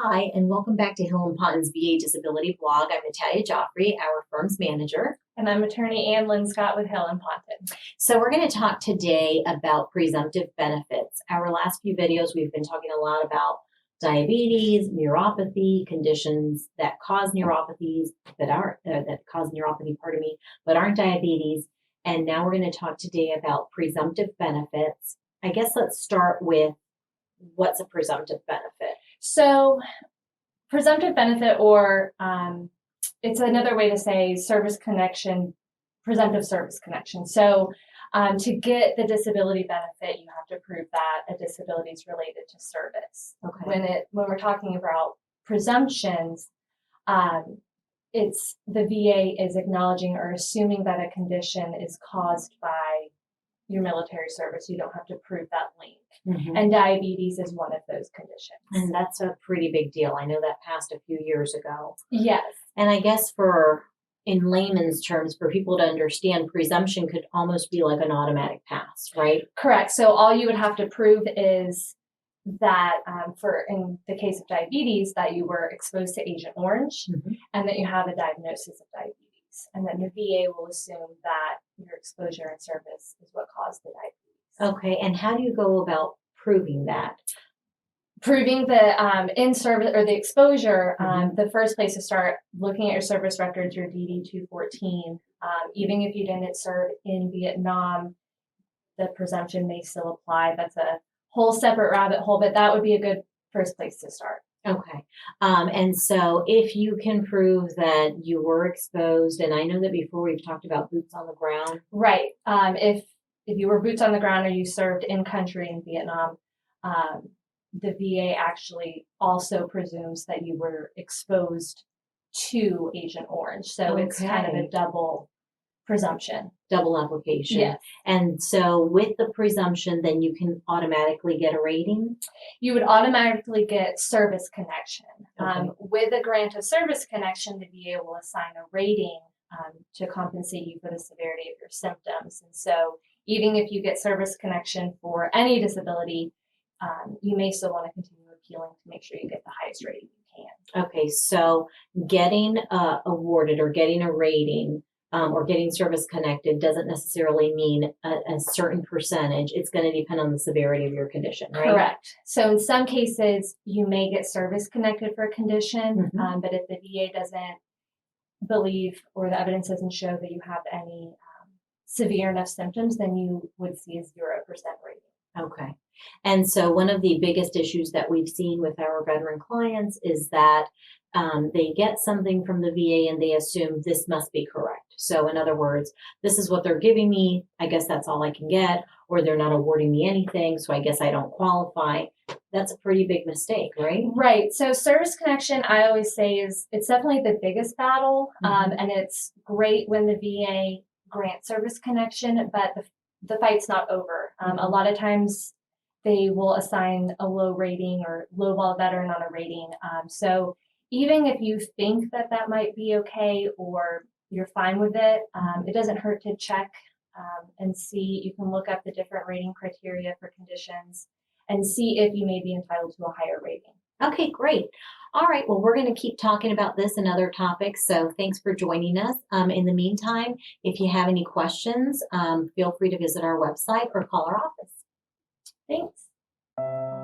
Hi, and welcome back to Hill and Ponton's VA Disability Blog. I'm Natalia, Jofre, our firm's manager. And I'm attorney Ann Linscott with Hill and Ponton. So we're going to talk today about presumptive benefits. Our last few videos, we've been talking a lot about diabetes, neuropathy, conditions that cause neuropathies but aren't diabetes. And now we're going to talk today about presumptive benefits. I guess let's start with what's a presumptive benefit. So presumptive benefit, or it's another way to say service connection, presumptive service connection. So to get the disability benefit, you have to prove that a disability is related to service. Okay. When we're talking about presumptions, it's the VA is acknowledging or assuming that a condition is caused by your military service. You don't have to prove that link. Mm-hmm. And diabetes is one of those conditions. And that's a pretty big deal. I know that passed a few years ago. Yes. And I guess in layman's terms, for people to understand, presumption could almost be like an automatic pass, right? Correct. So all you would have to prove is that in the case of diabetes, that you were exposed to Agent Orange, mm-hmm. and that you have a diagnosis of diabetes. And then the VA will assume that your exposure and service is what caused the diabetes. Okay, and how do you go about proving that? Proving the in service or the exposure, mm-hmm. The first place to start looking at your service records, your DD 214. Even if you didn't serve in Vietnam, the presumption may still apply. That's a whole separate rabbit hole, but that would be a good first place to start. Okay. And so if you can prove that you were exposed, and I know that before we've talked about boots on the ground. Right. If you were boots on the ground or you served in country in Vietnam, the VA actually also presumes that you were exposed to Agent Orange. So okay. It's kind of a double presumption. Double application. Yes. And so with the presumption, then you can automatically get a rating? You would automatically get service connection. Okay. With a grant of service connection, the VA will assign a rating to compensate you for the severity of your symptoms. And so even if you get service connection for any disability, you may still want to continue appealing to make sure you get the highest rating you can. Okay, so getting awarded or getting a rating or getting service connected doesn't necessarily mean a certain percentage. It's going to depend on the severity of your condition, right? Correct. So in some cases, you may get service connected for a condition, mm-hmm. But if the VA doesn't believe or the evidence doesn't show that you have any severe enough symptoms, then you would see a 0% rating. Okay. And so one of the biggest issues that we've seen with our veteran clients is that they get something from the VA and they assume this must be correct. So in other words, this is what they're giving me. I guess that's all I can get, or they're not awarding me anything. So I guess I don't qualify. That's a pretty big mistake, right? Right. So service connection, I always say it's definitely the biggest battle. Mm-hmm. And it's great when the VA grants service connection, but the fight's not over. A lot of times they will assign a low rating or lowball veteran on a rating. So even if you think that might be okay or you're fine with it, it doesn't hurt to check and see. You can look up the different rating criteria for conditions and see if you may be entitled to a higher rating. Okay, great. All right, well, we're going to keep talking about this and other topics, so thanks for joining us. In the meantime, if you have any questions, feel free to visit our website or call our office. Thanks.